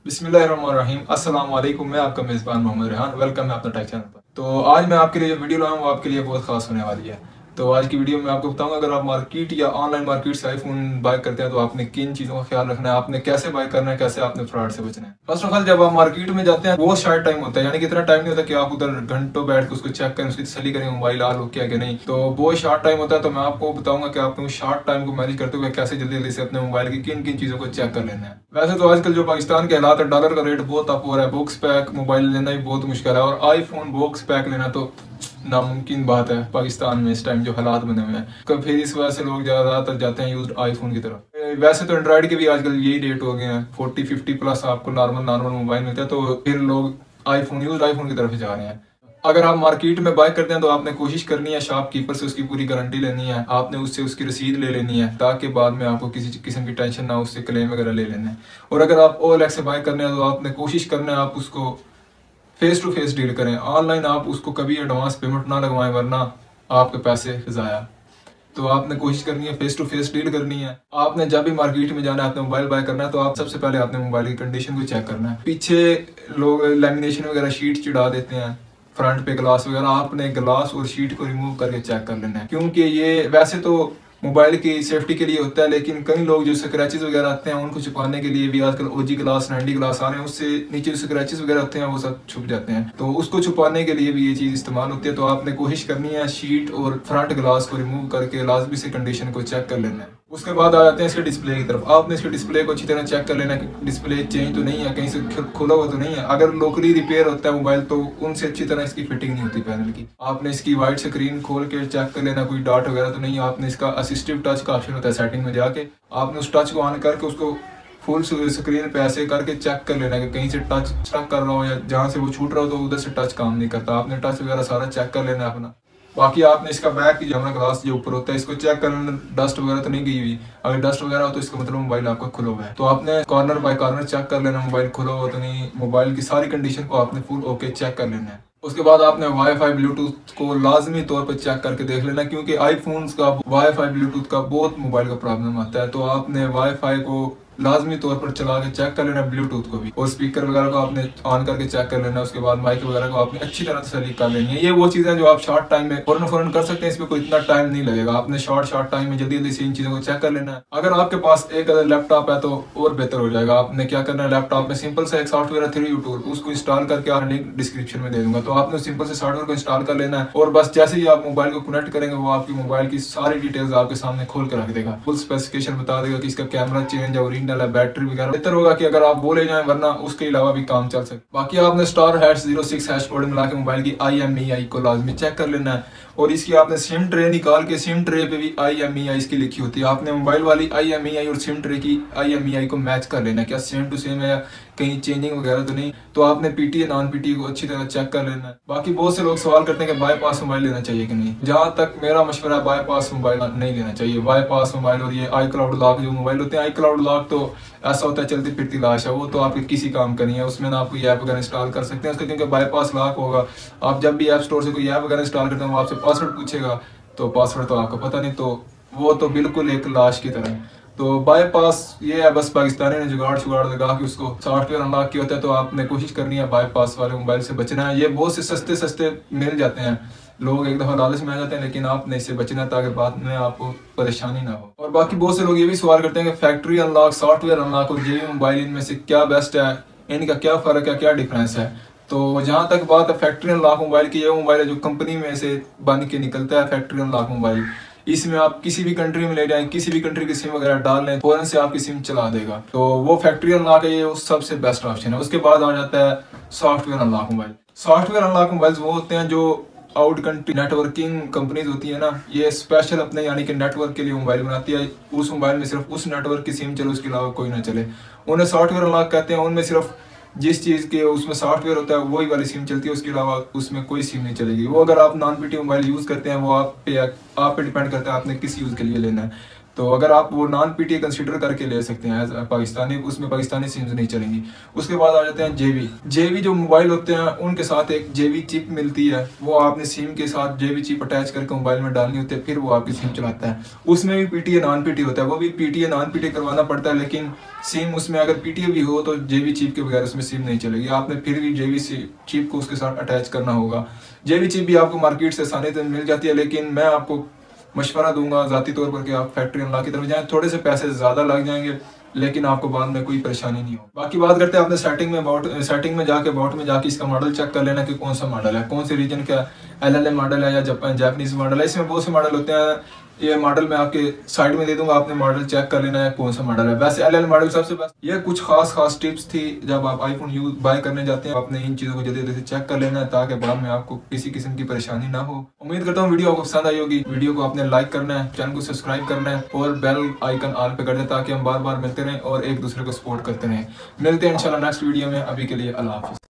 बिस्मिल्लाहिर्रहमानिर्रहीम। अस्सलाम वालेकुम। मैं आपका मेज़बान मोहम्मद रेहान। वेलकम है अपना टेक चैनल पर। तो आज मैं आपके लिए जो वीडियो लाया हूँ वो आपके लिए बहुत खास होने वाली है। तो आज की वीडियो में आपको बताऊंगा, अगर आप मार्केट या ऑनलाइन मार्केट से आईफोन बाय करते हैं तो आपने किन चीज़ों का ख्याल रखना है, आपने कैसे बाय करना है, कैसे आपने फ्रॉड से बचना है। फर्स्ट ऑफ ऑल, जब आप मार्केट में जाते हैं वो शार्ट टाइम होता है, यानी कि इतना टाइम नहीं होता कि आप उधर घंटों बैठ के उसको चेक करें, उसकी तसल्ली करें मोबाइल ऑन हो क्या कि नहीं। तो वो शार्ट टाइम होता है। तो मैं आपको बताऊंगा कि आपको शार्ट टाइम को मैनेज करते हुए कैसे जल्दी जल्दी से अपने मोबाइल की किन किन चीज़ों को चेक कर लेना है। वैसे तो आजकल जो पाकिस्तान के हालात है, डॉलर का रेट बहुत अप हो रहा है, बॉक्स पैक मोबाइल लेना भी बहुत मुश्किल है, और आईफोन बॉक्स पैक लेना तो नामुमकिन बात है पाकिस्तान में इस टाइम जो हालात बने हुए हैं। तो फिर इस वजह से लोग ज़्यादातर जाते हैं यूज आईफोन की तरफ। वैसे तो एंड्रॉइड के भी आजकल यही रेट हो गए हैं, 40-50 प्लस आपको नॉर्मल मोबाइल मिलता है, तो फिर लोग आईफोन की तरफ जा रहे हैं। अगर आप मार्केट में बाय करते हैं तो आपने कोशिश करनी है शॉपकीपर से उसकी पूरी गारंटी लेनी है, आपने उससे उसकी रसीद ले लेनी है, ताकि बाद में आपको किसी किस्म की टेंशन ना, उससे क्लेम वगैरह ले लेना है। और अगर आप OLX से बाय करने हैं तो आपने कोशिश करना है आप उसको फेस टू फेस डील करें। ऑनलाइन आप उसको कभी एडवांस पेमेंट ना लगवाएं, वरना आपके पैसे ज़ाया। तो आपने कोशिश करनी है फेस टू फेस डील करनी है। आपने जब भी मार्केट में जाना है, आपने मोबाइल बाय करना है, तो आप सबसे पहले आपने मोबाइल की कंडीशन को चेक करना है। पीछे लोग लेमिनेशन वगैरह शीट चिढ़ा देते हैं, फ्रंट पे ग्लास वगैरह, आपने ग्लास और शीट को रिमूव करके चेक कर लेना है, क्योंकि ये वैसे तो मोबाइल की सेफ्टी के लिए होता है, लेकिन कई लोग जो स्क्रैचेस वगैरह आते हैं उनको छुपाने के लिए भी आजकल OG ग्लास 90 ग्लास आ रहे हैं, उससे नीचे जो स्क्रैचेस वगैरह होते हैं वो सब छुप जाते हैं, तो उसको छुपाने के लिए भी ये चीज़ इस्तेमाल होती है। तो आपने कोशिश करनी है शीट और फ्रंट ग्लास को रिमूव करके लाजमी से कंडीशन को चेक कर लेना है। उसके बाद आ जाते हैं इसके डिस्प्ले की तरफ। आपने इसके डिस्प्ले को अच्छी तरह चेक कर लेना कि डिस्प्ले चेंज तो नहीं है, कहीं से खुला हुआ तो नहीं है। अगर लोकली रिपेयर होता है मोबाइल तो उनसे अच्छी तरह इसकी फिटिंग नहीं होती पैनल की। आपने इसकी वाइट स्क्रीन खोल के चेक कर लेना कोई डॉट वगैरह तो नहीं है। आपने इसका असिस्टिव टच का ऑप्शन होता है सेटिंग में जाके, आपने उस टच को ऑन करके उसको फुल स्क्रीन पे ऐसे करके चेक कर लेना कि कहीं से टच स्टक कर रहा हो या जहाँ से वो छूट रहा हो तो उधर से टच काम नहीं करता। आपने टच वगैरह सारा चेक कर लेना अपना। बाकी आपने इसका बैक की जमना ग्लास जो ऊपर होता है इसको चेक करना, डस्ट वगैरह तो नहीं गई हुई। अगर डस्ट वगैरह हो तो इसका मतलब मोबाइल आपका खुला हुआ है। तो आपने कॉर्नर बाय कॉर्नर चेक कर लेना मोबाइल खुला हुआ तो नहीं। मोबाइल की सारी कंडीशन को आपने फुल ओके चेक कर लेना है। उसके बाद आपने वाईफाई ब्लूटूथ को लाजमी तौर पर चेक करके देख लेना, क्योंकि आईफोन्स का वाईफाई ब्लूटूथ का बहुत मोबाइल का प्रॉब्लम आता है। तो आपने वाईफाई को लाजमी तौर पर चला के चेक कर लेना, ब्लूटूथ को भी, और स्पीकर वगैरह को आपने ऑन करके चेक कर लेना। उसके बाद माइक वगैरह को आपने अच्छी तरह तसल्ली कर लेनी है। ये वो चीज़ें जो आप शॉर्ट टाइम में फौरन कर सकते हैं, इसमें कोई इतना टाइम नहीं लगेगा। आपने शॉर्ट टाइम में जल्दी जल्दी से इन चीज़ों को चेक कर लेना है। अगर आपके पास एक अगर लैपटॉप है तो और बेहतर हो जाएगा। आपने क्या करना है, लैपटॉप में सिंपल सा एक सॉफ्टवेयर है 3U टूल, उसको इंस्टॉल करके आप लिंक डिस्क्रिप्शन में दे दूंगा। तो आपने सिंपल से सॉफ्टवेयर को इंस्टॉल कर लेना है, और बस जैसे ही आप मोबाइल को कनेक्ट करेंगे वो आपकी मोबाइल की सारी डिटेल्स आपके सामने खोल कर रख देगा, फुल स्पेसिफिकेशन बता देगा कि इसका कैमरा चेंज है, ओरिजिनल है, बैटरी वगैरह। बेहतर होगा कि अगर आप वो ले जाएं, वरना उसके अलावा भी काम चल सके। बाकी आपने *#06# कोड मिला के मोबाइल की IMEI को लाजमी चेक कर लेना है, और इसकी आपने सिम ट्रे निकाल के, सिम ट्रे पे भी IMEI इसकी लिखी होती है, आपने मोबाइल वाली IMEI और सिम ट्रे की IMEI को मैच कर लेना है, क्या सेम टू सेम है या कहीं चेंजिंग वगैरह तो नहीं। तो आपने PTA नॉन PTA को अच्छी तरह चेक कर लेना है। बाकी बहुत से लोग सवाल करते हैं कि बाईपास मोबाइल लेना चाहिए कि नहीं। जहाँ तक मेरा मशवरा है, बाईपास मोबाइल नहीं लेना चाहिए। बाईपास मोबाइल और ये iCloud लॉक जो मोबाइल होते हैं, iCloud लॉक तो ऐसा होता है चलती फिरती लाश है, वो तो आपके किसी काम का नहीं है। उसमें ना आप कोई ऐप वगैरह इंस्टॉल कर सकते हैं उसका, क्योंकि बाईपास लॉक होगा। आप जब भी ऐप स्टोर से कोई ऐप वगैरह इंस्टॉल करते हैं वो आपसे पासवर्ड पूछेगा, तो पासवर्ड तो आपको पता नहीं, तो वो तो बिल्कुल एक लाश की तरह है। तो बाईपास ये है, बस पाकिस्तानी ने जुगाड़ शुगाड़ लगा के उसको सॉफ्टवेयर अनलॉक किया होता है। तो आपने कोशिश करनी है बाईपास वाले मोबाइल से बचना है। ये बहुत से सस्ते मिल जाते हैं, लोग एक दफ़ा लालच में आ जाते हैं, लेकिन आपने इससे बचना है ताकि बाद में आपको परेशानी ना हो। और बाकी बहुत से लोग ये भी सवाल करते हैं कि फैक्ट्री अनलॉक, सॉफ्टवेयर अनलॉक और ये मोबाइल, इनमें से क्या बेस्ट है, इनका क्या फ़र्क है, क्या डिफरेंस है। तो जहाँ तक बात है फैक्ट्री अनलॉक मोबाइल की, ये मोबाइल है जो कंपनी में से बन के निकलता है। फैक्ट्री अनलॉक मोबाइल, इसमें आप किसी भी कंट्री में ले जाएं, किसी भी कंट्री की सिम वगैरह डाल लें, फौरन से आपकी सिम चला देगा। तो वो फैक्ट्री अनलॉक है, ये सबसे बेस्ट ऑप्शन है। उसके बाद आ जाता है software unlock mobile. Software unlock mobile वो होते हैं जो आउट कंट्री नेटवर्किंग कंपनीज होती है ना, ये स्पेशल अपने यानी कि नेटवर्क के लिए मोबाइल बनाती है। उस मोबाइल में सिर्फ उस नेटवर्क की सिम चले, उसके अलावा कोई ना चले, उन्हें सॉफ्टवेयर अनलॉक कहते हैं। उनमें सिर्फ जिस चीज़ के उसमें सॉफ्टवेयर होता है वही वाली सिम चलती है, उसके अलावा उसमें कोई सिम नहीं चलेगी। वो अगर आप नॉन PTA मोबाइल यूज़ करते हैं, वो आप पे डिपेंड करता है आपने किस यूज़ के लिए लेना है। तो अगर आप वो नॉन पीटीए कंसीडर करके ले सकते हैं एज पाकिस्तानी, उसमें पाकिस्तानी सिम्स नहीं चलेंगी। उसके बाद आ जाते हैं जेवी जो मोबाइल होते हैं उनके साथ एक जेवी चिप मिलती है, वो आपने सिम के साथ जेवी चिप अटैच करके मोबाइल में डालनी होती है, फिर वो आपकी सिम चलाता है। उसमें भी पीटीए नॉन पीटीए होता है, वो भी पीटीए नॉन पीटीए करवाना पड़ता है, लेकिन सिम उसमें अगर पीटीए भी हो तो जेवी चिप के बगैर उसमें सिम नहीं चलेगी, आपने फिर भी जेवी चिप को उसके साथ अटैच करना होगा। जेवी चिप भी आपको मार्केट से आसानी से मिल जाती है, लेकिन मैं आपको मशवरा दूंगा ज़ाती तौर पर कि आप फैक्ट्री अल्लाह की तरफ जाएं, थोड़े से पैसे ज़्यादा लग जाएंगे लेकिन आपको बाद में कोई परेशानी नहीं हो। बाकी बात करते हैं आपने सेटिंग में जाके अबाउट में जाके इसका मॉडल चेक कर लेना कि कौन सा मॉडल है, कौन से रीजन का LLM मॉडल है या जापानीज मॉडल है। इसमें बहुत से मॉडल होते हैं, ये मॉडल मैं आपके साइड में दे दूंगा, आपने मॉडल चेक कर लेना है कौन सा मॉडल है। वैसे LLM मॉडल सबसे बेस्ट। ये कुछ खास टिप्स थी जब आप आईफोन बाय करने जाते हैं, आपने इन चीज़ों को जल्दी से चेक कर लेना है ताकि बाद में आपको किसी किस्म की परेशानी ना हो। उम्मीद करता हूँ वीडियो आपको पसंद आई होगी। वीडियो को आपने लाइक करना है, चैनल को सब्सक्राइब करना है और बेल आइकन ऑल पे कर दें ताकि हम बार बार मिलते रहें और एक दूसरे को सपोर्ट करते रहें। मिलते हैं इंशाल्लाह नेक्स्ट वीडियो में। अभी के लिए अल्लाह हाफिज़।